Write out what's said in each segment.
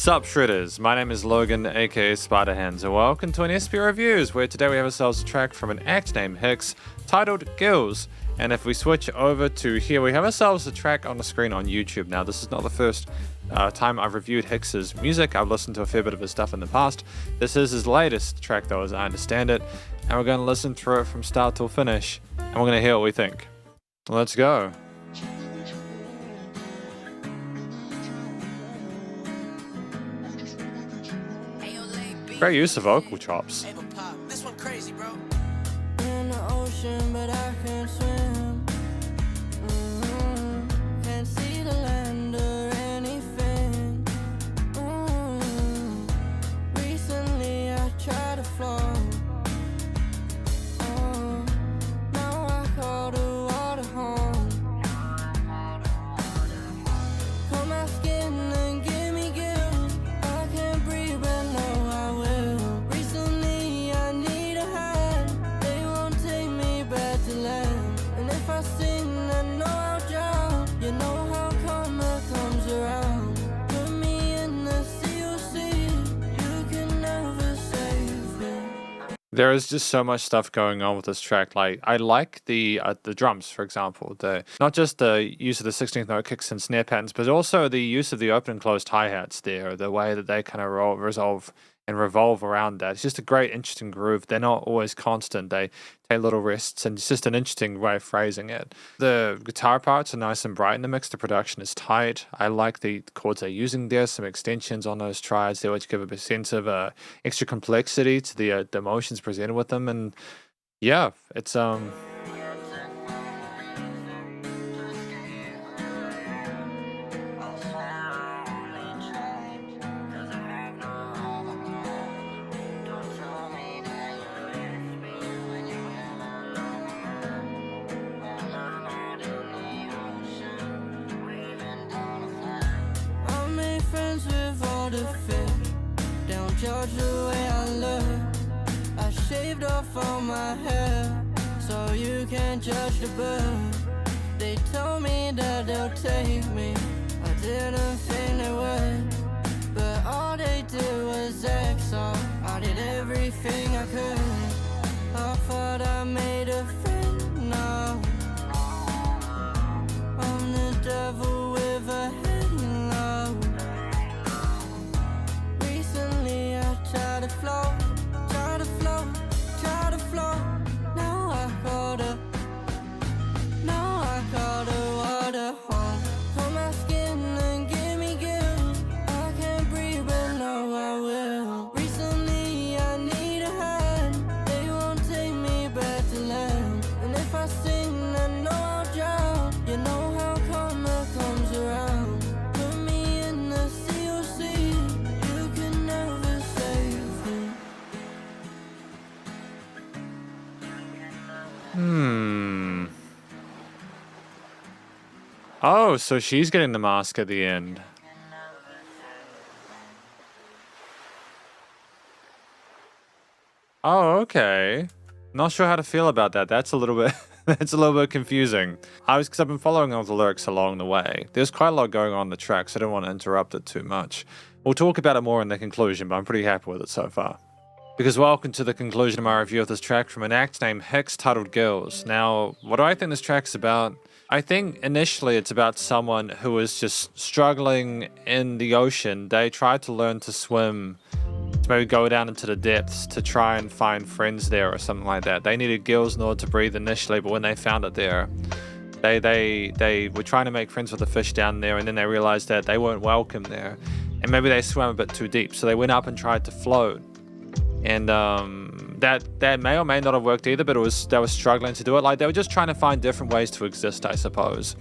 Sup Shredders, my name is Logan aka Spiderhands and welcome to an SP Reviews where today we have ourselves a track from an act named Hicks titled Gills. And if we switch over to here, we have ourselves a track on the screen on YouTube. Now this is not the first time I've reviewed Hicks's music. I've listened to a fair bit of his stuff in the past. This is his latest track though as I understand it. And we're going to listen through it from start till finish. And we're going to hear what we think. Let's go. Great use of vocal chops. This one crazy, bro. In the ocean, but I can't swim. Can't see the land or anything. Recently, I tried to float. Now I call the water home. Come my skin and give me gills. I can't breathe, but no, I will. Recently, I need a hand. They won't take me back to land. And if I sing, I know I'll drown. You know how karma comes around. Put me in the COC. You can never save me. There is just so much stuff going on with this track. Like I like the drums, for example. Not just the use of the 16th note kicks and snare patterns, but also the use of the open and closed hi-hats there. The way that they kind of resolve and revolve around that. It's just a great, interesting groove. They're not always constant. They take little rests, and it's just an interesting way of phrasing it. The guitar parts are nice and bright in the mix. The production is tight. I like the chords they're using there. Some extensions on those triads there, which give a sense of extra complexity to the emotions presented with them. And yeah, it's I made friends with all the fish. They don't judge the way I look. I shaved off all my hair, so you can't judge the bird. They told me that they'll take me. I didn't think they would, but all they did was exile. I did everything I could. I thought I made a friend now. I'm the devil with a hanging low. Recently I tried to float, tried to float, tried to float. Now I call the water home. Pull my skin and give me gills. I can't breathe, but no, I will. Recently I need a hand. They won't take me back to land. And if I sing, I know I'll drown. You know how karma comes around. Put me in the COC. You can never save me. Oh, so she's getting the mask at the end. Oh, okay. Not sure how to feel about that. That's a little bit that's a little bit confusing. Because I've been following all the lyrics along the way. There's quite a lot going on in the track, so I don't want to interrupt it too much. We'll talk about it more in the conclusion, but I'm pretty happy with it so far. Because welcome to the conclusion of my review of this track from an act named Hicks titled Gills. Now, what do I think this track's about? I think initially it's about someone who is just struggling in the ocean. They tried to learn to swim, to maybe go down into the depths to try and find friends there or something like that. They needed gills in order to breathe initially, but when they found it there, they were trying to make friends with the fish down there, and then they realized that they weren't welcome there. And maybe they swam a bit too deep, so they went up and tried to float. And that may or may not have worked either, but they were struggling to do it. Like they were just trying to find different ways to exist, I suppose.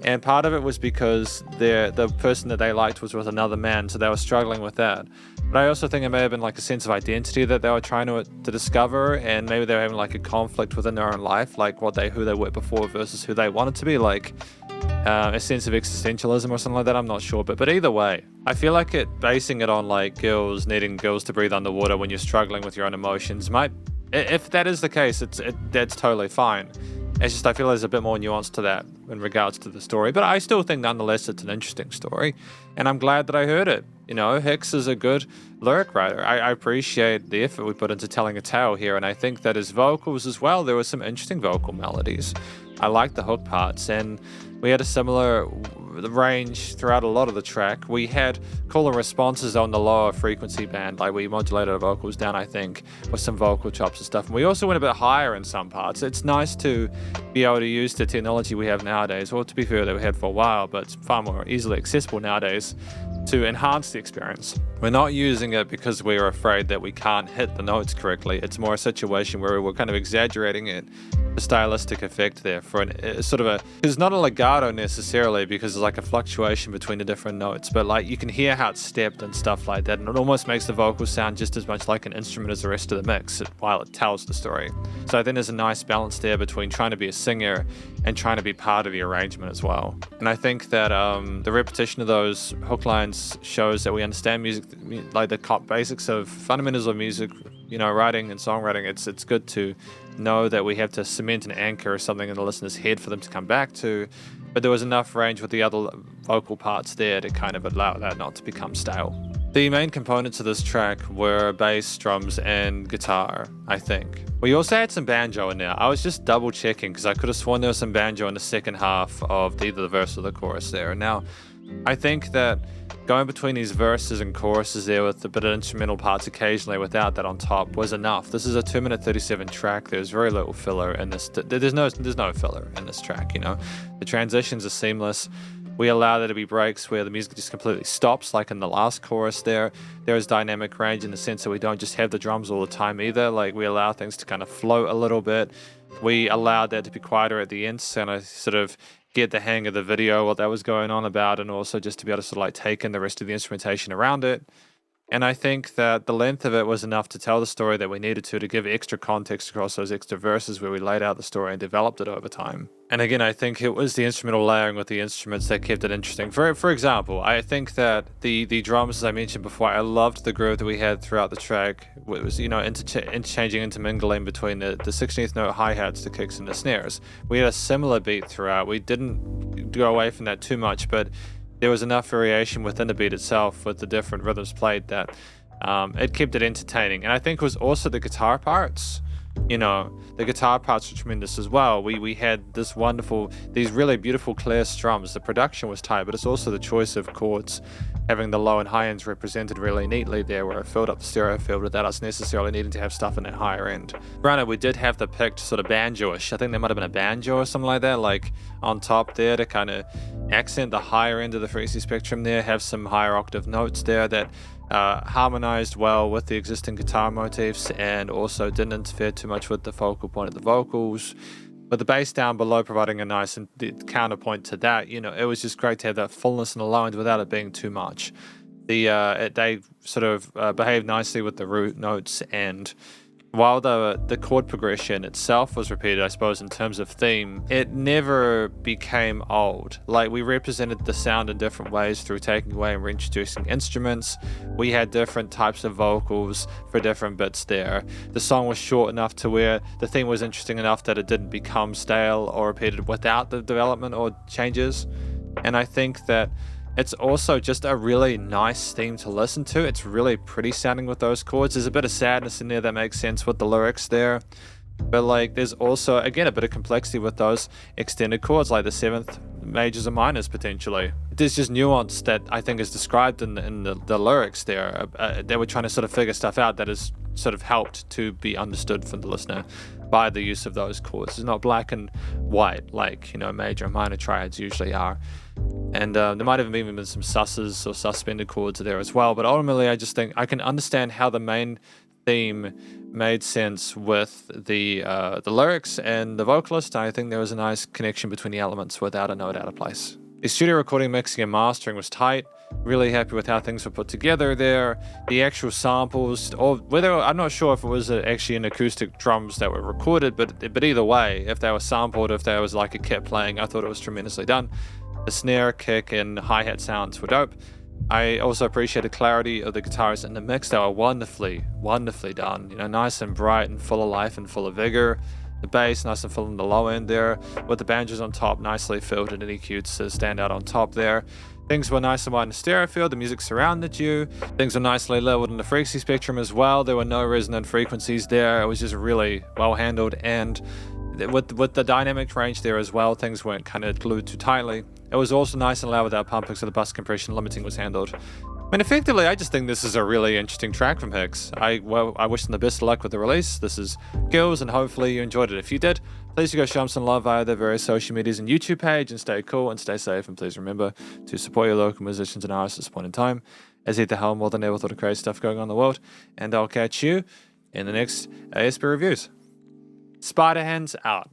And part of it was because the person that they liked was with another man, so they were struggling with that. But I also think it may have been like a sense of identity that they were trying to discover, and maybe they were having like a conflict within their own life, like who they were before versus who they wanted to be, like a sense of existentialism or something like that. I'm not sure, but either way, I feel like basing it on like needing gills to breathe underwater when you're struggling with your own emotions might, if that is the case, that's totally fine. It's just I feel there's a bit more nuance to that in regards to the story, but I still think nonetheless it's an interesting story, and I'm glad that I heard it. You know, Hicks is a good lyric writer. I appreciate the effort we put into telling a tale here, and I think that his vocals as well, there were some interesting vocal melodies. I like the hook parts, and we had a similar range throughout a lot of the track. We had cooler responses on the lower frequency band, like we modulated our vocals down, I think, with some vocal chops and stuff. And we also went a bit higher in some parts. It's nice to be able to use the technology we have nowadays, or to be fair, that we had for a while, but it's far more easily accessible nowadays, to enhance the experience. We're not using it because we're afraid that we can't hit the notes correctly. It's more a situation where we're kind of exaggerating it, the stylistic effect there for it's not a legato necessarily, because there's like a fluctuation between the different notes, but like you can hear how it's stepped and stuff like that, and it almost makes the vocals sound just as much like an instrument as the rest of the mix while it tells the story. So I think there's a nice balance there between trying to be a singer and trying to be part of the arrangement as well. And I think that the repetition of those hook lines shows that we understand music, like the basics of fundamentals of music, you know, writing and songwriting. It's good to know that we have to cement an anchor or something in the listener's head for them to come back to, but there was enough range with the other vocal parts there to kind of allow that not to become stale. The main components of this track were bass, drums, and guitar, I think. We also had some banjo in there. I was just double checking because I could have sworn there was some banjo in the second half of either the verse or the chorus there. Now, I think that going between these verses and choruses there with a bit of instrumental parts occasionally without that on top was enough. This is a 2-minute 37 track. There's very little filler in this. There's no filler in this track, you know. The transitions are seamless. We allow there to be breaks where the music just completely stops, like in the last chorus there. There is dynamic range in the sense that we don't just have the drums all the time either. Like, we allow things to kind of float a little bit. We allowed that to be quieter at the end, so I sort of get the hang of the video, what that was going on about, and also just to be able to sort of like take in the rest of the instrumentation around it. And I think that the length of it was enough to tell the story that we needed to give extra context across those extra verses where we laid out the story and developed it over time. And again, I think it was the instrumental layering with the instruments that kept it interesting. For example, I think that the drums, as I mentioned before, I loved the groove that we had throughout the track. It was, you know, interchanging, intermingling between the 16th note hi-hats, the kicks, and the snares. We had a similar beat throughout. We didn't go away from that too much, but there was enough variation within the beat itself with the different rhythms played that it kept it entertaining. And I think it was also the guitar parts. You know, the guitar parts were tremendous as well. We had these really beautiful clear strums. The production was tight, but it's also the choice of chords, having the low and high ends represented really neatly there, where it filled up the stereo field without us necessarily needing to have stuff in that higher end. Granted, we did have the picked sort of banjo-ish. I think there might have been a banjo or something like that, like on top there to kind of accent the higher end of the frequency spectrum there, have some higher octave notes there that harmonized well with the existing guitar motifs and also didn't interfere too much with the focal point of the vocals. But the bass down below providing a nice counterpoint to that, you know, it was just great to have that fullness in the low end without it being too much. They sort of behaved nicely with the root notes, and while the chord progression itself was repeated, I suppose, in terms of theme, it never became old. Like, we represented the sound in different ways through taking away and reintroducing instruments. We had different types of vocals for different bits there. The song was short enough to where the theme was interesting enough that it didn't become stale or repeated without the development or changes. And I think that it's also just a really nice theme to listen to. It's really pretty sounding with those chords. There's a bit of sadness in there that makes sense with the lyrics there. But like, there's also, again, a bit of complexity with those extended chords, like the 7th majors and minors potentially. There's just nuance that I think is described in the lyrics there. They were trying to sort of figure stuff out that has sort of helped to be understood from the listener by the use of those chords. It's not black and white like, you know, major and minor triads usually are. And there might have even been some susses or suspended chords there as well. But ultimately, I just think I can understand how the main theme made sense with the lyrics and the vocalist. I think there was a nice connection between the elements without a note out of place. The studio recording, mixing, and mastering was tight. Really happy with how things were put together there. The actual samples, or whether, I'm not sure if it was actually an acoustic drums that were recorded, but either way, if they were sampled, if there was like a kit playing, I thought it was tremendously done. The snare, kick, and hi-hat sounds were dope. I also appreciate the clarity of the guitars in the mix. They were wonderfully, wonderfully done. You know, nice and bright and full of life and full of vigor. The bass nice and full in the low end there, with the banjos on top nicely filled and EQ'd to stand out on top there. Things were nice and wide in the stereo field, the music surrounded you. Things were nicely leveled in the frequency spectrum as well. There were no resonant frequencies there. It was just really well handled, and with the dynamic range there as well, things weren't kind of glued too tightly. It was also nice and loud without pumping, so the bus compression limiting was handled. I mean, effectively, I just think this is a really interesting track from Hicks. I wish them the best of luck with the release. This is Gills, and hopefully you enjoyed it. If you did, please go show them some love via their various social medias and YouTube page, and stay cool and stay safe. And please remember to support your local musicians and artists at this point in time, as they hell more than ever with all the crazy stuff going on in the world. And I'll catch you in the next ASP reviews. Spiderhands out.